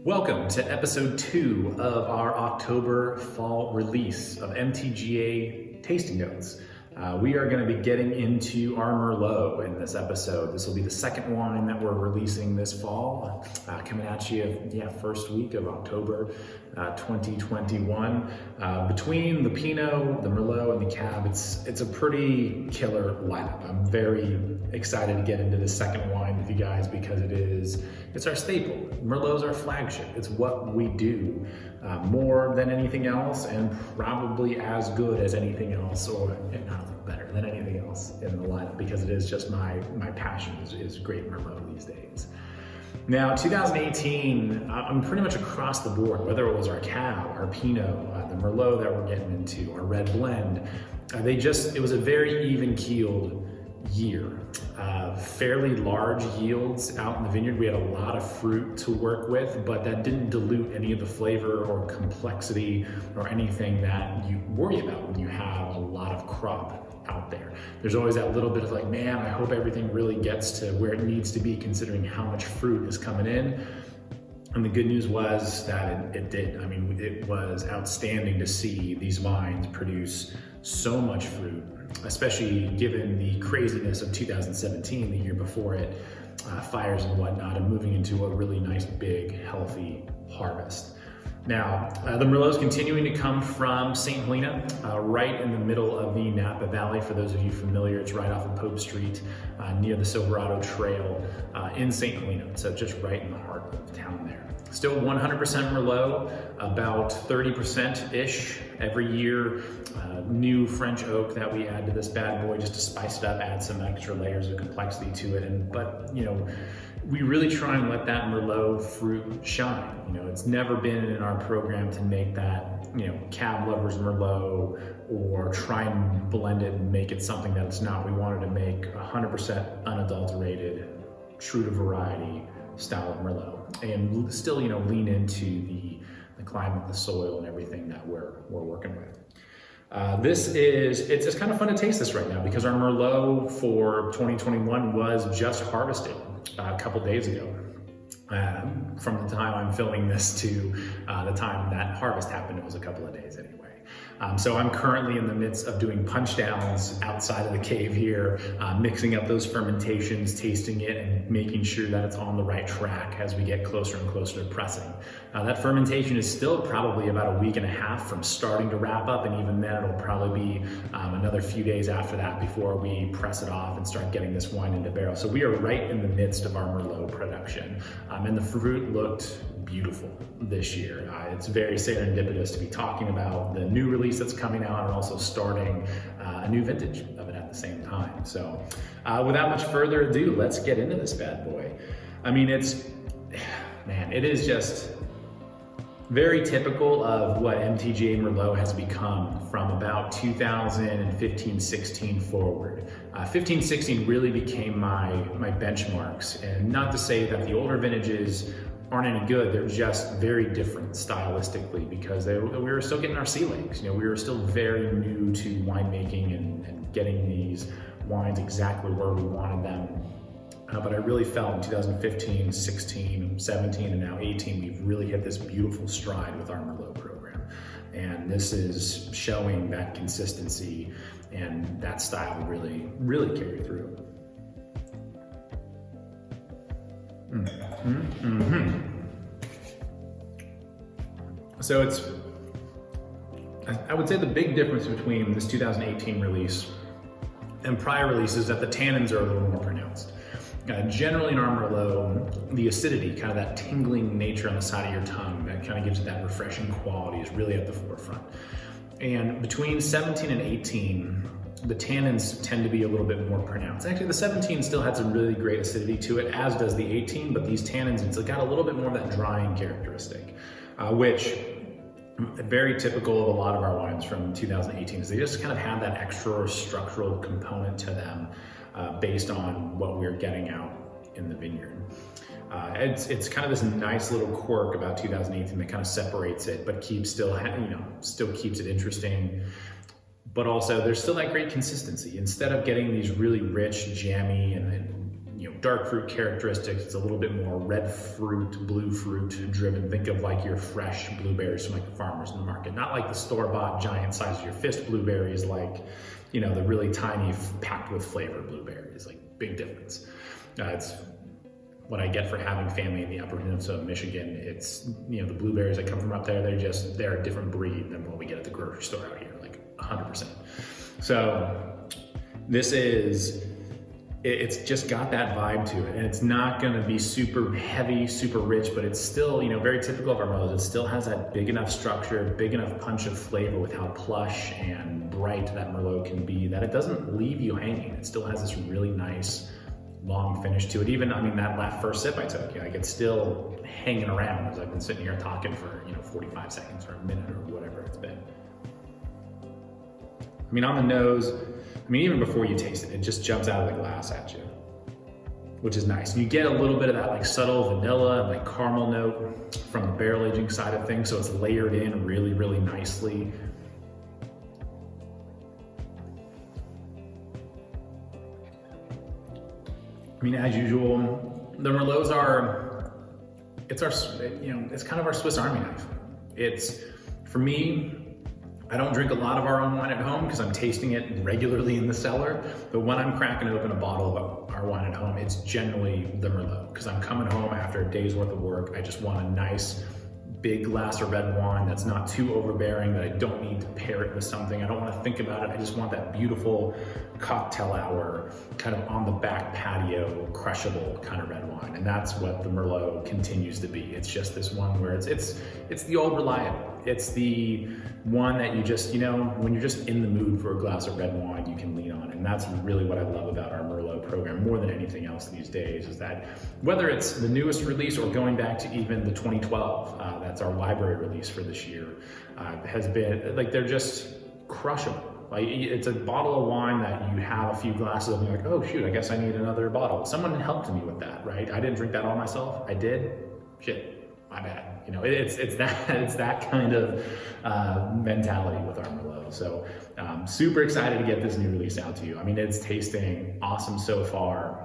Welcome to episode 2 of our October fall release of MTGA Tasting Notes. We are going to be getting into our Merlot in this episode. This will be the second wine that we're releasing this fall, coming at you, first week of October 2021. Between the Pinot, the Merlot, and the Cab, it's a pretty killer lineup. I'm very excited to get into the second wine with you guys because it's our staple. Merlot's our flagship. It's what we do more than anything else, and probably as good as anything else, or if not better than anything else in the lineup, because it is just my passion is great Merlot these days. Now, 2018, I'm pretty much across the board, whether it was our Cab, our Pinot, the Merlot that we're getting into, our red blend, it was a very even-keeled year. Fairly large yields out in the vineyard. We had a lot of fruit to work with, but that didn't dilute any of the flavor or complexity or anything that you worry about when you have a lot of crop out there. There's always that little bit of like, man, I hope everything really gets to where it needs to be considering how much fruit is coming in. And the good news was that it did. I mean, it was outstanding to see these vines produce so much fruit, especially given the craziness of 2017, the year before it, fires and whatnot, and moving into a really nice, big, healthy harvest. Now, the Merlot is continuing to come from St. Helena, right in the middle of the Napa Valley. For those of you familiar, it's right off of Pope Street, near the Silverado Trail in St. Helena. So just right in the heart of town there. Still 100% Merlot, about 30%-ish every year. New French oak that we add to this bad boy just to spice it up, add some extra layers of complexity to it. But we really try and let that Merlot fruit shine. It's never been in our program to make that, Cab Lovers Merlot or try and blend it and make it something that it's not. We wanted to make 100% unadulterated, true to variety style of Merlot, and still, lean into the climate, the soil, and everything that we're working with. It's kind of fun to taste this right now because our Merlot for 2021 was just harvested a couple days ago. From the time I'm filming this to the time that harvest happened, it was a couple of days anyway. So I'm currently in the midst of doing punch downs outside of the cave here, mixing up those fermentations, tasting it, and making sure that it's on the right track as we get closer and closer to pressing. That fermentation is still probably about a week and a half from starting to wrap up, and even then it'll probably be another few days after that before we press it off and start getting this wine into barrel. So we are right in the midst of our Merlot production, and the fruit looked beautiful this year. It's very serendipitous to be talking about the new release that's coming out and also starting a new vintage of it at the same time. So without much further ado, let's get into this bad boy. I mean, it is just very typical of what MTGA Merlot has become from about 2015-16 forward. 15-16 really became my benchmarks, and not to say that the older vintages aren't any good, they're just very different stylistically because we were still getting our sea legs. We were still very new to winemaking and getting these wines exactly where we wanted them. But I really felt in 2015, 16, 17, and now 18, we've really hit this beautiful stride with our Merlot program. And this is showing that consistency and that style really, really carry through. So I would say the big difference between this 2018 release and prior releases is that the tannins are a little more pronounced. Generally in our Merlot, the acidity, kind of that tingling nature on the side of your tongue that kind of gives it that refreshing quality is really at the forefront. And between 17 and 18, the tannins tend to be a little bit more pronounced. Actually, the 17 still had some really great acidity to it, as does the 18, but these tannins, it's got a little bit more of that drying characteristic, which very typical of a lot of our wines from 2018 is they just kind of have that extra structural component to them based on what we're getting out in the vineyard. It's kind of this nice little quirk about 2018 that kind of separates it, but still keeps it interesting. But also there's still that great consistency. Instead of getting these really rich, jammy, and dark fruit characteristics. It's a little bit more red fruit, blue fruit driven. Think of like your fresh blueberries from like the farmers in the market, not like the store-bought giant size of your fist blueberries, like, you know, the really tiny packed with flavor blueberries. Like, big difference. It's what I get for having family in the Upper Peninsula of Michigan. It's, you know, the blueberries that come from up there, they're a different breed than what we get at the grocery store out here, like 100%. So this is, it's just got that vibe to it, and it's not going to be super heavy, super rich, but it's still, you know, very typical of our Merlots. It still has that big enough structure, big enough punch of flavor with how plush and bright that Merlot can be, that it doesn't leave you hanging. It still has this really nice long finish to it. Even, I mean, that first sip I took, like, it's still hanging around as I've been sitting here talking for, you know, 45 seconds or a minute or whatever it's been. I mean, on the nose, I mean, even before you taste it, it just jumps out of the glass at you, which is nice. And you get a little bit of that like subtle vanilla and like caramel note from the barrel aging side of things, so it's layered in really, really nicely. I mean, as usual, the Merlots are, it's our, you know, it's kind of our Swiss Army knife. It's, for me, I don't drink a lot of our own wine at home because I'm tasting it regularly in the cellar, but when I'm cracking open a bottle of our wine at home, it's generally the Merlot, because I'm coming home after a day's worth of work. I just want a nice big glass of red wine that's not too overbearing, that I don't need to pair it with something. I don't want to think about it. I just want that beautiful cocktail hour, kind of on the back patio, crushable kind of red wine. And that's what the Merlot continues to be. It's just this one where it's the old reliable. It's the one that you just, you know, when you're just in the mood for a glass of red wine, you can lean on. And that's really what I love about our Merlot program more than anything else these days, is that whether it's the newest release or going back to even the 2012, that's our library release for this year, has been, like, they're just crushable. Like, it's a bottle of wine that you have a few glasses of and you're like, oh shoot, I guess I need another bottle. Someone helped me with that, right? I didn't drink that all myself. I did, shit, my bad. You know, it's that kind of mentality with our Merlot. So super excited to get this new release out to you. I mean, it's tasting awesome so far.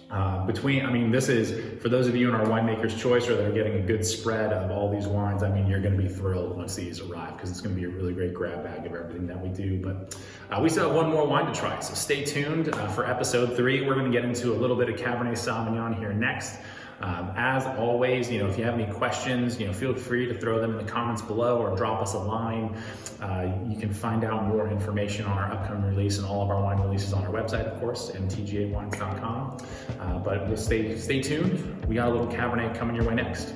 I mean, this is, for those of you in our winemaker's choice, or that are getting a good spread of all these wines, I mean, you're going to be thrilled once these arrive, because it's going to be a really great grab bag of everything that we do. But we still have one more wine to try, so stay tuned for episode 3. We're going to get into a little bit of Cabernet Sauvignon here next. As always, you know, if you have any questions, you know, feel free to throw them in the comments below or drop us a line. You can find out more information on our upcoming release and all of our wine releases on our website, of course, mtgawines.com. But we'll stay tuned. We got a little Cabernet coming your way next.